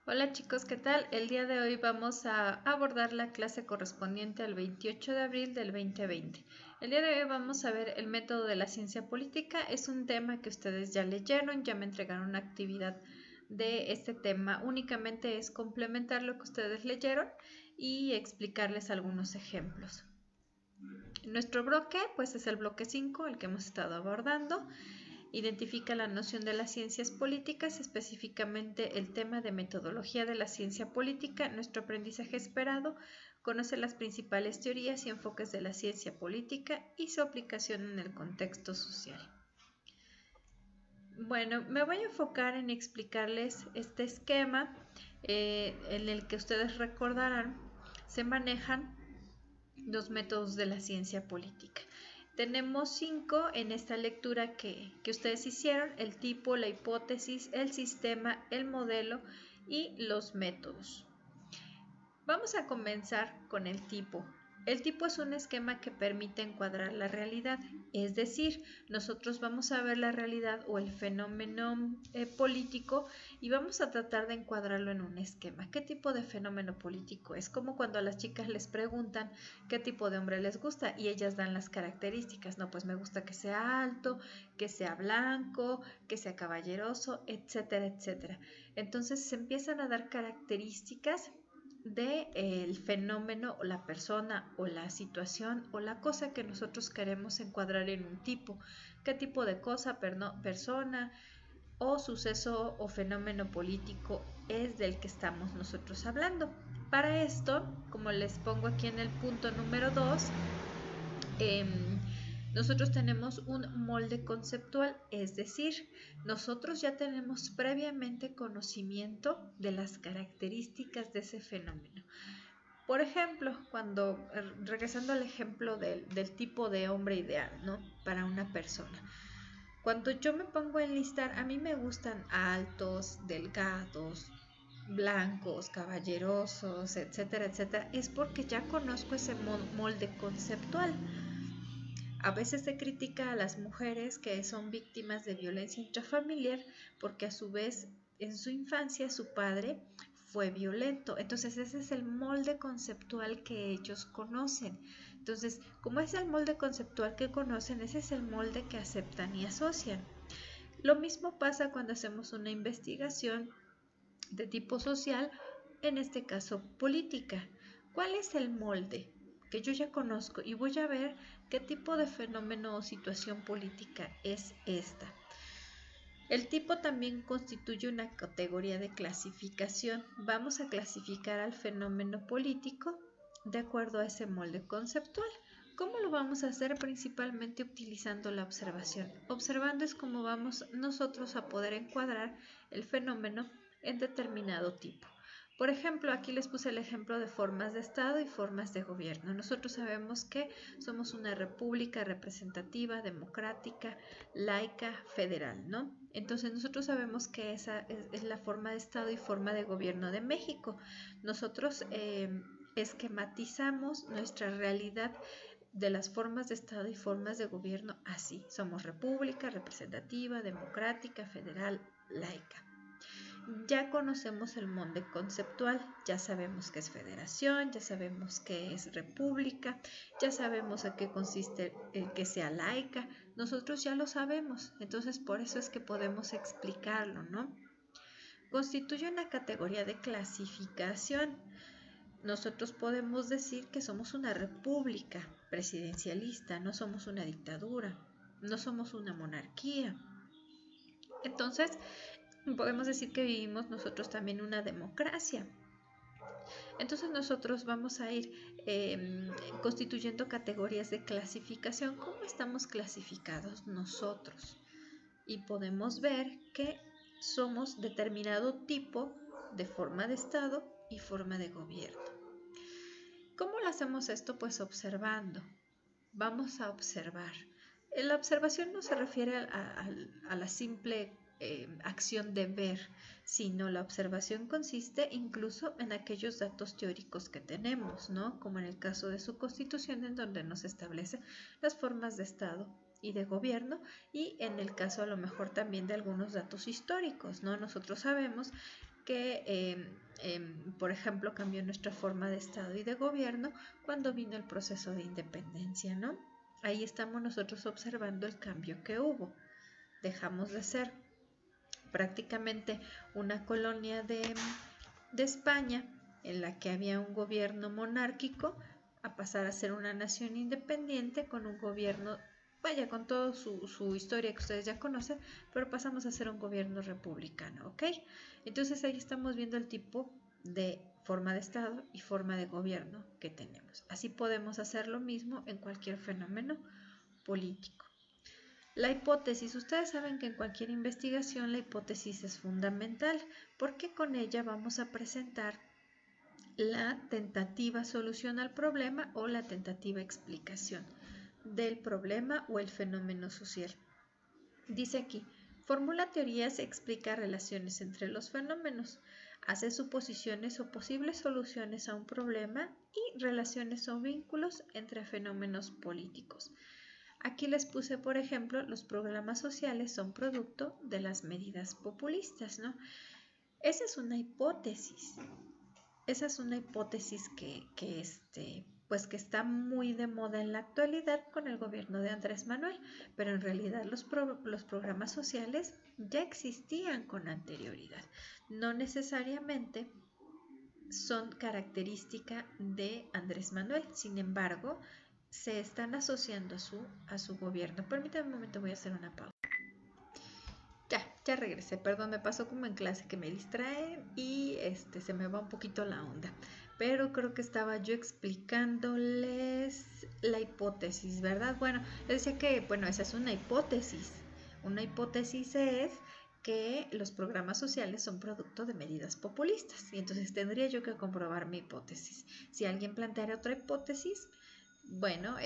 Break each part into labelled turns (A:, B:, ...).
A: Hola chicos, ¿qué tal? El día de hoy vamos a abordar la clase correspondiente al 28 de abril del 2020. El día de hoy vamos a ver el método de la ciencia política. Es un tema que ustedes ya leyeron, ya me entregaron una actividad de este tema. Únicamente es complementar lo que ustedes leyeron y explicarles algunos ejemplos. Nuestro bloque, pues es el bloque 5, el que hemos estado abordando. Identifica la noción de las ciencias políticas, específicamente el tema de metodología de la ciencia política, nuestro aprendizaje esperado, conoce las principales teorías y enfoques de la ciencia política y su aplicación en el contexto social. Bueno, me voy a enfocar en explicarles este esquema en el que ustedes recordarán se manejan los métodos de la ciencia política. Tenemos 5 en esta lectura que ustedes hicieron: el tipo, la hipótesis, el sistema, el modelo y los métodos. Vamos a comenzar con el tipo. El tipo es un esquema que permite encuadrar la realidad, es decir, nosotros vamos a ver la realidad o el fenómeno político y vamos a tratar de encuadrarlo en un esquema. ¿Qué tipo de fenómeno político es? Como cuando a las chicas les preguntan qué tipo de hombre les gusta y ellas dan las características. No, pues me gusta que sea alto, que sea blanco, que sea caballeroso, etcétera, etcétera. Entonces se empiezan a dar características del fenómeno o la persona o la situación o la cosa que nosotros queremos encuadrar en un tipo. ¿Qué tipo de cosa, persona o suceso o fenómeno político es del que estamos nosotros hablando? Para esto, como les pongo aquí en el punto número 2, nosotros tenemos un molde conceptual, es decir, nosotros ya tenemos previamente conocimiento de las características de ese fenómeno. Por ejemplo, regresando al ejemplo del tipo de hombre ideal, ¿no? Para una persona. Cuando yo me pongo a enlistar, a mí me gustan altos, delgados, blancos, caballerosos, etcétera, etcétera, es porque ya conozco ese molde conceptual. A veces se critica a las mujeres que son víctimas de violencia intrafamiliar porque a su vez en su infancia su padre fue violento. Entonces ese es el molde conceptual que ellos conocen. Entonces, como es el molde conceptual que conocen, ese es el molde que aceptan y asocian. Lo mismo pasa cuando hacemos una investigación de tipo social, en este caso política. ¿Cuál es el molde que yo ya conozco y voy a ver qué tipo de fenómeno o situación política es esta? El tipo también constituye una categoría de clasificación. Vamos a clasificar al fenómeno político de acuerdo a ese molde conceptual. ¿Cómo lo vamos a hacer? Principalmente utilizando la observación. Observando es como vamos nosotros a poder encuadrar el fenómeno en determinado tipo. Por ejemplo, aquí les puse el ejemplo de formas de Estado y formas de gobierno. Nosotros sabemos que somos una república representativa, democrática, laica, federal, ¿no? Entonces nosotros sabemos que esa es la forma de Estado y forma de gobierno de México. Nosotros esquematizamos nuestra realidad de las formas de Estado y formas de gobierno así. Somos república representativa, democrática, federal, laica. Ya conocemos el molde conceptual, ya sabemos qué es federación, ya sabemos qué es república, ya sabemos a qué consiste el que sea laica, nosotros ya lo sabemos, entonces por eso es que podemos explicarlo, ¿no? Constituye una categoría de clasificación. Nosotros podemos decir que somos una república presidencialista, no somos una dictadura, no somos una monarquía. Entonces, podemos decir que vivimos nosotros también una democracia. Entonces nosotros vamos a ir constituyendo categorías de clasificación. ¿Cómo estamos clasificados nosotros? Y podemos ver que somos determinado tipo de forma de Estado y forma de gobierno. ¿Cómo lo hacemos esto? Pues observando. Vamos a observar. La observación no se refiere a la simple acción de ver, sino la observación consiste incluso en aquellos datos teóricos que tenemos, ¿no? Como en el caso de su constitución, en donde nos establece las formas de Estado y de gobierno, y en el caso a lo mejor también de algunos datos históricos, ¿no? Nosotros sabemos que, por ejemplo, cambió nuestra forma de Estado y de gobierno cuando vino el proceso de independencia, ¿no? Ahí estamos nosotros observando el cambio que hubo. Dejamos de ser prácticamente una colonia de España en la que había un gobierno monárquico a pasar a ser una nación independiente con un gobierno, vaya, con toda su historia que ustedes ya conocen, pero pasamos a ser un gobierno republicano, ¿ok? Entonces ahí estamos viendo el tipo de forma de Estado y forma de gobierno que tenemos. Así podemos hacer lo mismo en cualquier fenómeno político. La hipótesis, ustedes saben que en cualquier investigación la hipótesis es fundamental porque con ella vamos a presentar la tentativa solución al problema o la tentativa explicación del problema o el fenómeno social. Dice aquí, formula teorías, explica relaciones entre los fenómenos, hace suposiciones o posibles soluciones a un problema y relaciones o vínculos entre fenómenos políticos. Aquí les puse, por ejemplo, los programas sociales son producto de las medidas populistas, ¿no? Esa es una hipótesis. Esa es una hipótesis pues que está muy de moda en la actualidad con el gobierno de Andrés Manuel, pero en realidad los programas sociales ya existían con anterioridad. No necesariamente son característica de Andrés Manuel, sin embargo, se están asociando a su gobierno. Permítanme un momento, voy a hacer una pausa. Ya regresé, perdón, me pasó como en clase que me distrae y se me va un poquito la onda. Pero creo que estaba yo explicándoles la hipótesis, ¿verdad? Bueno, les decía que, bueno, esa es una hipótesis. Una hipótesis es que los programas sociales son producto de medidas populistas y entonces tendría yo que comprobar mi hipótesis. Si alguien planteara otra hipótesis, bueno,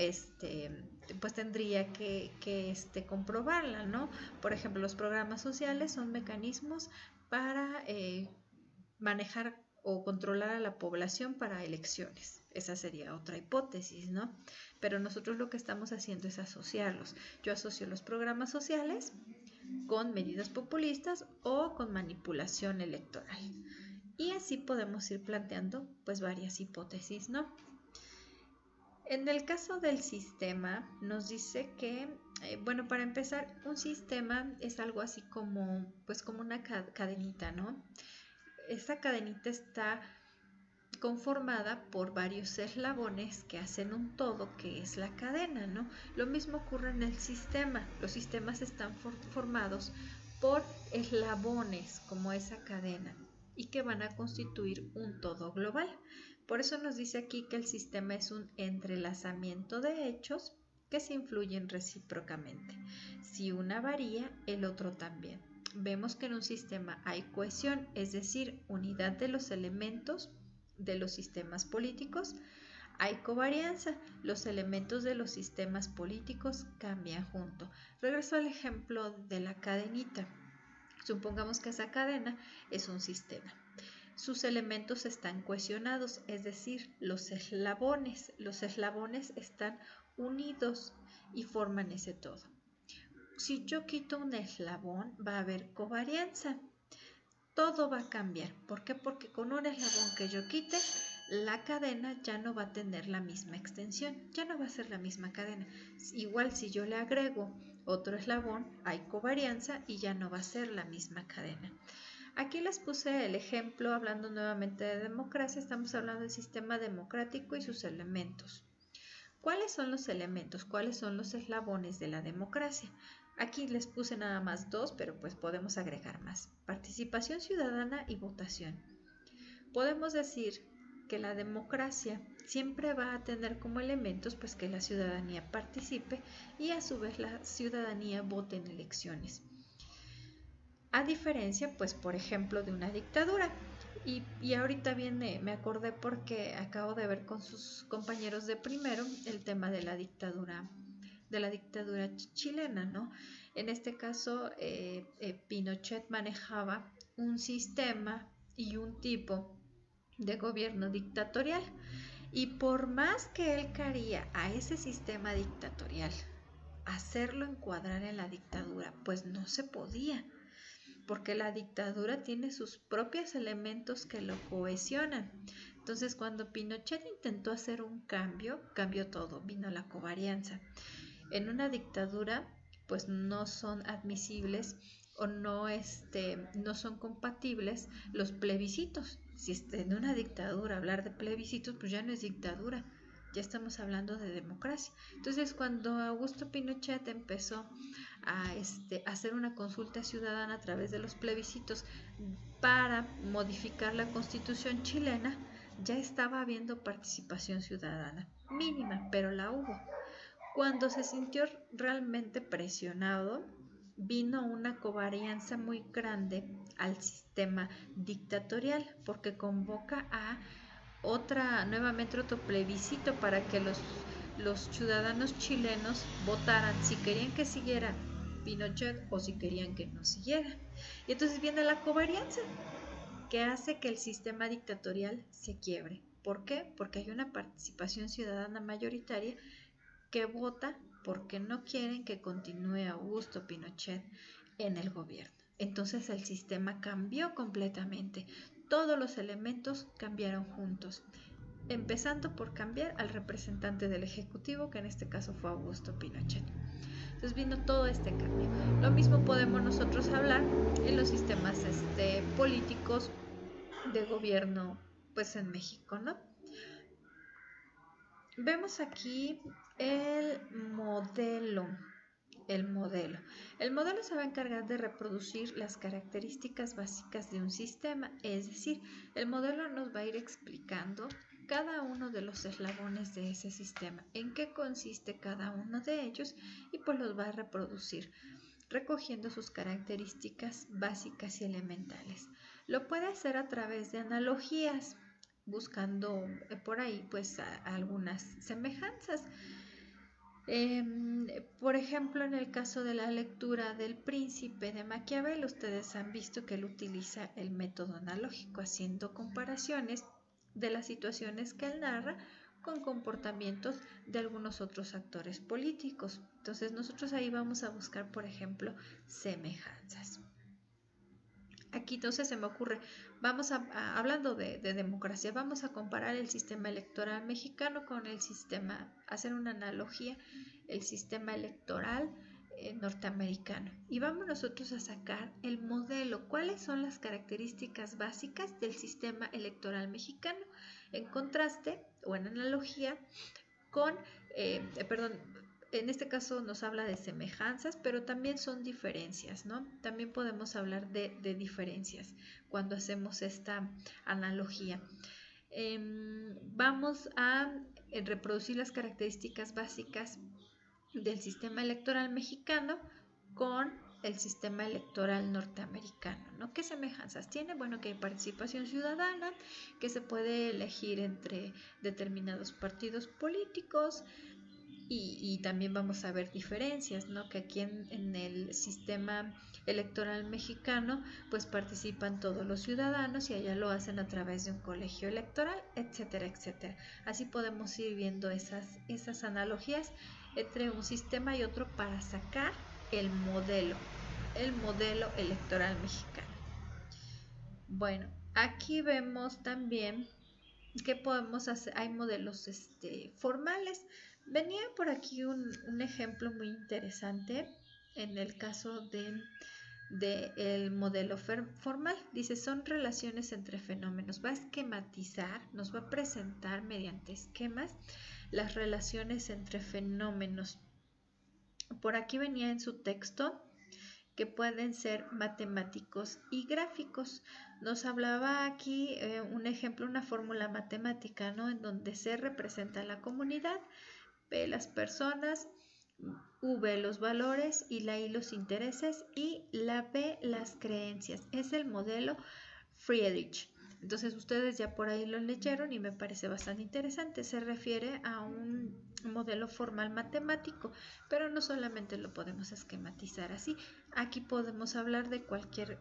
A: pues tendría que comprobarla, ¿no? Por ejemplo, los programas sociales son mecanismos para manejar o controlar a la población para elecciones. Esa sería otra hipótesis, ¿no? Pero nosotros lo que estamos haciendo es asociarlos. Yo asocio los programas sociales con medidas populistas o con manipulación electoral. Y así podemos ir planteando pues varias hipótesis, ¿no? En el caso del sistema, nos dice que, bueno, para empezar, un sistema es algo así como, pues como una cadenita, ¿no? Esta cadenita está conformada por varios eslabones que hacen un todo que es la cadena, ¿no? Lo mismo ocurre en el sistema. Los sistemas están formados por eslabones como esa cadena y que van a constituir un todo global. Por eso nos dice aquí que el sistema es un entrelazamiento de hechos que se influyen recíprocamente. Si una varía, el otro también. Vemos que en un sistema hay cohesión, es decir, unidad de los elementos de los sistemas políticos. Hay covarianza, los elementos de los sistemas políticos cambian junto. Regreso al ejemplo de la cadenita. Supongamos que esa cadena es un sistema. Sus elementos están cohesionados, es decir, los eslabones están unidos y forman ese todo. Si yo quito un eslabón, va a haber covarianza. Todo va a cambiar. ¿Por qué? Porque con un eslabón que yo quite, la cadena ya no va a tener la misma extensión, ya no va a ser la misma cadena. Igual si yo le agrego otro eslabón, hay covarianza y ya no va a ser la misma cadena. Aquí les puse el ejemplo, hablando nuevamente de democracia, estamos hablando del sistema democrático y sus elementos. ¿Cuáles son los elementos? ¿Cuáles son los eslabones de la democracia? Aquí les puse nada más 2, pero pues podemos agregar más. Participación ciudadana y votación. Podemos decir que la democracia siempre va a tener como elementos pues que la ciudadanía participe y a su vez la ciudadanía vote en elecciones. A diferencia, pues, por ejemplo, de una dictadura. Y ahorita bien me acordé porque acabo de ver con sus compañeros de primero el tema de la dictadura chilena, ¿no? En este caso, Pinochet manejaba un sistema y un tipo de gobierno dictatorial. Y por más que él quería a ese sistema dictatorial hacerlo encuadrar en la dictadura, pues no se podía. porque la dictadura tiene sus propios elementos que lo cohesionan. Entonces, cuando Pinochet intentó hacer un cambio, cambió todo, vino la covarianza. En una dictadura, pues no son admisibles o no son compatibles los plebiscitos. Si en una dictadura hablar de plebiscitos, pues ya no es dictadura, ya estamos hablando de democracia. Entonces, cuando Augusto Pinochet empezó a hacer una consulta ciudadana a través de los plebiscitos para modificar la constitución chilena, ya estaba habiendo participación ciudadana, mínima, pero la hubo. Cuando se sintió realmente presionado, vino una covarianza muy grande al sistema dictatorial, porque convoca a nuevamente otro plebiscito para que los ciudadanos chilenos votaran si querían que siguiera Pinochet o si querían que no siguiera. Y entonces viene la covarianza, que hace que el sistema dictatorial se quiebre. ¿Por qué? Porque hay una participación ciudadana mayoritaria que vota porque no quieren que continúe Augusto Pinochet en el gobierno. Entonces el sistema cambió completamente. Todos los elementos cambiaron juntos, empezando por cambiar al representante del Ejecutivo, que en este caso fue Augusto Pinochet. Entonces vino todo este cambio. Lo mismo podemos nosotros hablar en los sistemas políticos de gobierno, pues en México, ¿no? Vemos aquí el modelo. El modelo se va a encargar de reproducir las características básicas de un sistema, es decir, el modelo nos va a ir explicando cada uno de los eslabones de ese sistema, en qué consiste cada uno de ellos y pues los va a reproducir, recogiendo sus características básicas y elementales. Lo puede hacer a través de analogías, buscando por ahí pues algunas semejanzas. Por ejemplo, en el caso de la lectura del Príncipe de Maquiavelo, ustedes han visto que él utiliza el método analógico, haciendo comparaciones de las situaciones que él narra con comportamientos de algunos otros actores políticos. Entonces nosotros ahí vamos a buscar, por ejemplo, semejanzas. Aquí entonces se me ocurre, hablando de democracia, vamos a comparar el sistema electoral mexicano con el sistema, hacer una analogía, el sistema electoral norteamericano. Y vamos nosotros a sacar el modelo, cuáles son las características básicas del sistema electoral mexicano, en contraste o en analogía con, en este caso nos habla de semejanzas, pero también son diferencias, ¿no? También podemos hablar de diferencias cuando hacemos esta analogía. Vamos a reproducir las características básicas del sistema electoral mexicano con el sistema electoral norteamericano, ¿no? ¿Qué semejanzas tiene? Bueno, que hay participación ciudadana, que se puede elegir entre determinados partidos políticos, y también vamos a ver diferencias, ¿no? Que aquí en el sistema electoral mexicano pues participan todos los ciudadanos y allá lo hacen a través de un colegio electoral, etcétera, etcétera. Así podemos ir viendo esas analogías entre un sistema y otro para sacar el modelo electoral mexicano. Bueno, aquí vemos también que podemos hacer, hay modelos formales. Venía por aquí un ejemplo muy interesante en el caso de el modelo formal. Dice, son relaciones entre fenómenos. Va a esquematizar, nos va a presentar mediante esquemas las relaciones entre fenómenos. Por aquí venía en su texto que pueden ser matemáticos y gráficos. Nos hablaba aquí un ejemplo, una fórmula matemática, ¿no? En donde C representa la comunidad, P las personas, V los valores y la I los intereses y la B las creencias. Es el modelo Friedrich. Entonces ustedes ya por ahí lo leyeron y me parece bastante interesante. Se refiere a un modelo formal matemático, pero no solamente lo podemos esquematizar así. Aquí podemos hablar de cualquier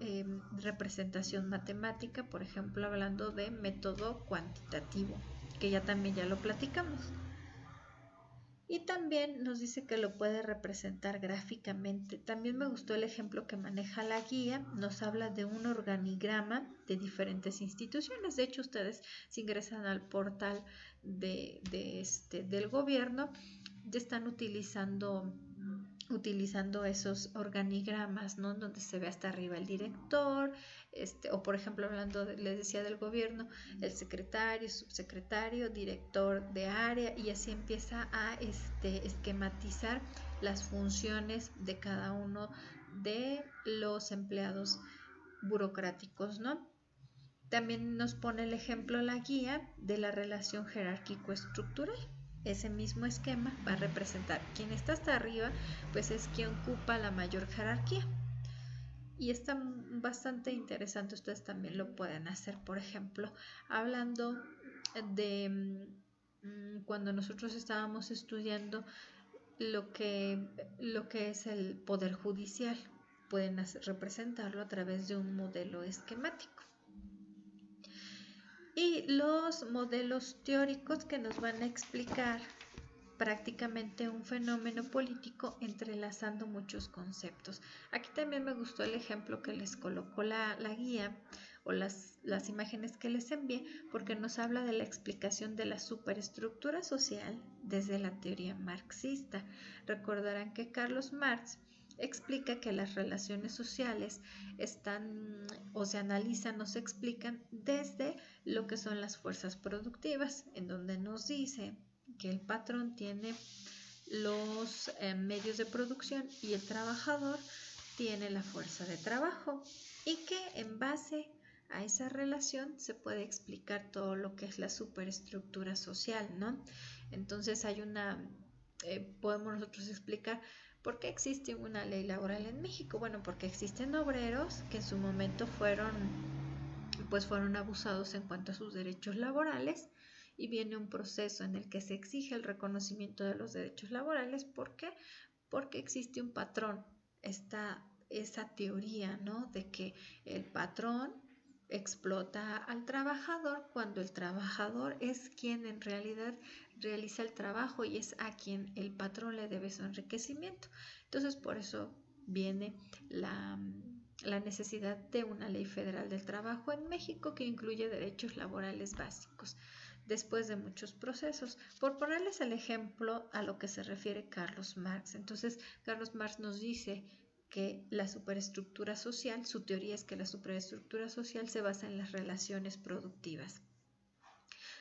A: representación matemática, por ejemplo, hablando de método cuantitativo, que ya lo platicamos. Y también nos dice que lo puede representar gráficamente. También me gustó el ejemplo que maneja la guía. Nos habla de un organigrama de diferentes instituciones. De hecho, ustedes si ingresan al portal del gobierno, ya están utilizando esos organigramas, ¿no? Donde se ve hasta arriba el director, o por ejemplo, les decía del gobierno, el secretario, subsecretario, director de área, y así empieza a esquematizar las funciones de cada uno de los empleados burocráticos, ¿no? También nos pone el ejemplo la guía de la relación jerárquico-estructural. Ese mismo esquema va a representar quien está hasta arriba, pues es quien ocupa la mayor jerarquía. Y está bastante interesante, ustedes también lo pueden hacer, por ejemplo, hablando de cuando nosotros estábamos estudiando lo que es el poder judicial. Pueden representarlo a través de un modelo esquemático. Y los modelos teóricos que nos van a explicar prácticamente un fenómeno político entrelazando muchos conceptos. Aquí también me gustó el ejemplo que les colocó la guía o las imágenes que les envié, porque nos habla de la explicación de la superestructura social desde la teoría marxista. Recordarán que Carlos Marx explica que las relaciones sociales están o se analizan o se explican desde lo que son las fuerzas productivas, en donde nos dice que el patrón tiene los medios de producción y el trabajador tiene la fuerza de trabajo, y que en base a esa relación se puede explicar todo lo que es la superestructura social, ¿no? Entonces podemos nosotros explicar por qué existe una ley laboral en México. Bueno, porque existen obreros que en su momento fueron abusados en cuanto a sus derechos laborales, y viene un proceso en el que se exige el reconocimiento de los derechos laborales. ¿Por qué? Porque existe un patrón. Está esa teoría, ¿no?, de que el patrón explota al trabajador cuando el trabajador es quien en realidad realiza el trabajo y es a quien el patrón le debe su enriquecimiento. Entonces, por eso viene la necesidad de una ley federal del trabajo en México que incluye derechos laborales básicos, después de muchos procesos. Por ponerles el ejemplo a lo que se refiere Carlos Marx. Entonces, Carlos Marx nos dice que la superestructura social, su teoría es que la superestructura social se basa en las relaciones productivas.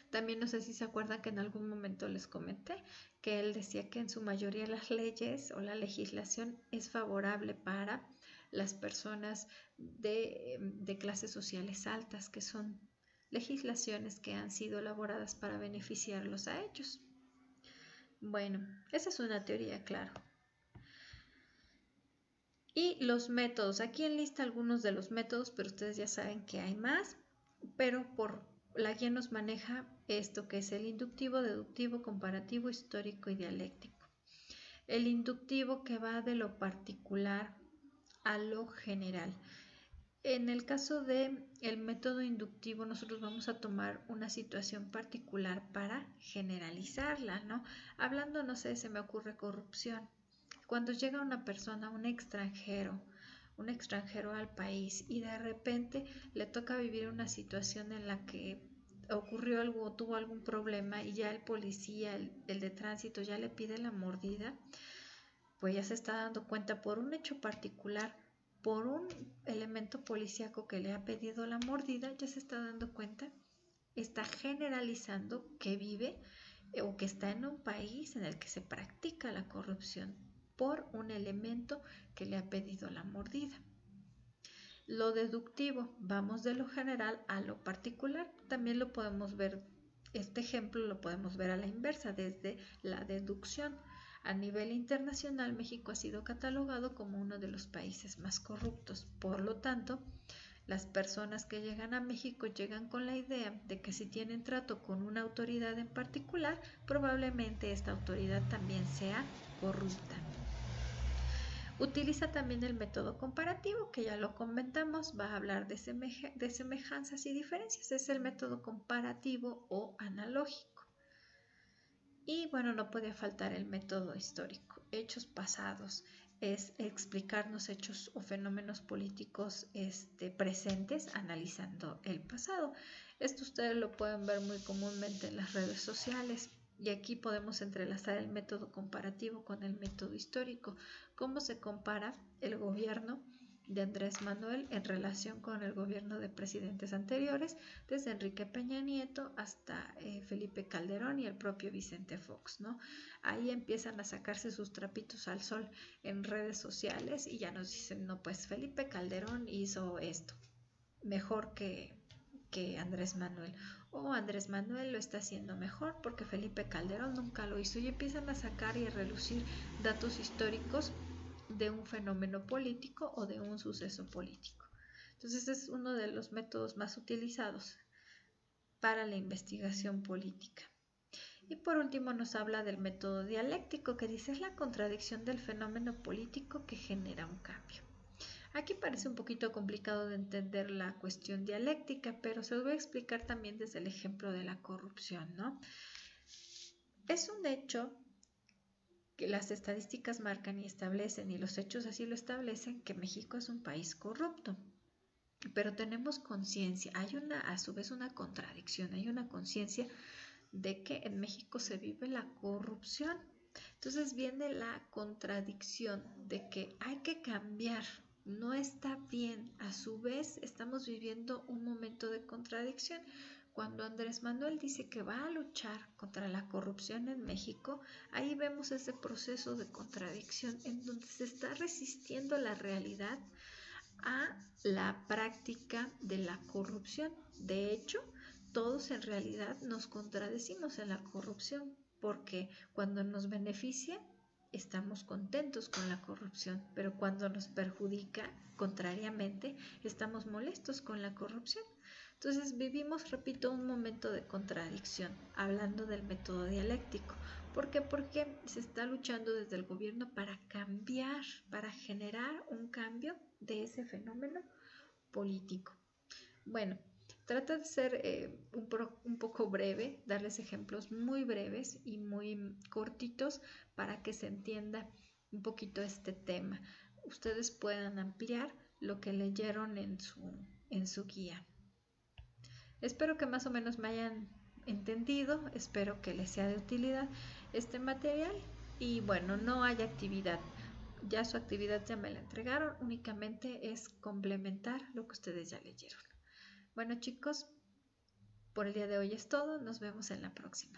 A: También no sé si se acuerdan que en algún momento les comenté que él decía que en su mayoría las leyes o la legislación es favorable para las personas de clases sociales altas, que son legislaciones que han sido elaboradas para beneficiarlos a ellos. Bueno, esa es una teoría, claro. Y los métodos, aquí enlista algunos de los métodos, pero ustedes ya saben que hay más, pero la guía nos maneja esto que es el inductivo, deductivo, comparativo, histórico y dialéctico. El inductivo, que va de lo particular a lo general. En el caso del método inductivo, nosotros vamos a tomar una situación particular para generalizarla, ¿no? Hablando, no sé, se me ocurre corrupción. Cuando llega una persona, un extranjero al país, y de repente le toca vivir una situación en la que ocurrió algo, tuvo algún problema, y ya el policía, el de tránsito, ya le pide la mordida, pues ya se está dando cuenta por un hecho particular, por un elemento policíaco que le ha pedido la mordida, ya se está dando cuenta, está generalizando que vive o que está en un país en el que se practica la corrupción por un elemento que le ha pedido la mordida. Lo deductivo, vamos de lo general a lo particular. También lo podemos ver, este ejemplo lo podemos ver a la inversa, desde la deducción. A nivel internacional, México ha sido catalogado como uno de los países más corruptos. Por lo tanto, las personas que llegan a México llegan con la idea de que si tienen trato con una autoridad en particular, probablemente esta autoridad también sea corrupta. Utiliza también el método comparativo, que ya lo comentamos, va a hablar de semejanzas y diferencias. Es el método comparativo o analógico. Y bueno, no podía faltar el método histórico, hechos pasados, es explicarnos hechos o fenómenos políticos presentes analizando el pasado. Esto ustedes lo pueden ver muy comúnmente en las redes sociales. Y aquí podemos entrelazar el método comparativo con el método histórico. ¿Cómo se compara el gobierno de Andrés Manuel en relación con el gobierno de presidentes anteriores, desde Enrique Peña Nieto hasta Felipe Calderón y el propio Vicente Fox, ¿no? Ahí empiezan a sacarse sus trapitos al sol en redes sociales y ya nos dicen, no, pues Felipe Calderón hizo esto mejor que Andrés Manuel, o Andrés Manuel lo está haciendo mejor porque Felipe Calderón nunca lo hizo, y empiezan a sacar y a relucir datos históricos de un fenómeno político o de un suceso político. Entonces es uno de los métodos más utilizados para la investigación política. Y por último nos habla del método dialéctico, que dice es la contradicción del fenómeno político que genera un cambio. Aquí parece un poquito complicado de entender la cuestión dialéctica, pero se los voy a explicar también desde el ejemplo de la corrupción, ¿no? Es un hecho que las estadísticas marcan y establecen, y los hechos así lo establecen, que México es un país corrupto. Pero tenemos conciencia, hay a su vez una contradicción, hay una conciencia de que en México se vive la corrupción. Entonces viene la contradicción de que hay que cambiar, no está bien. A su vez estamos viviendo un momento de contradicción. Cuando Andrés Manuel dice que va a luchar contra la corrupción en México, ahí vemos ese proceso de contradicción en donde se está resistiendo la realidad a la práctica de la corrupción. De hecho, todos en realidad nos contradecimos en la corrupción, porque cuando nos beneficia estamos contentos con la corrupción, pero cuando nos perjudica, contrariamente, estamos molestos con la corrupción. Entonces vivimos, repito, un momento de contradicción, hablando del método dialéctico. ¿Por qué? Porque se está luchando desde el gobierno para cambiar, para generar un cambio de ese fenómeno político. Bueno, trata de ser un poco breve, darles ejemplos muy breves y muy cortitos para que se entienda un poquito este tema. Ustedes puedan ampliar lo que leyeron en su guía. Espero que más o menos me hayan entendido, espero que les sea de utilidad este material, y bueno, no hay actividad, ya su actividad ya me la entregaron, únicamente es complementar lo que ustedes ya leyeron. Bueno chicos, por el día de hoy es todo, nos vemos en la próxima.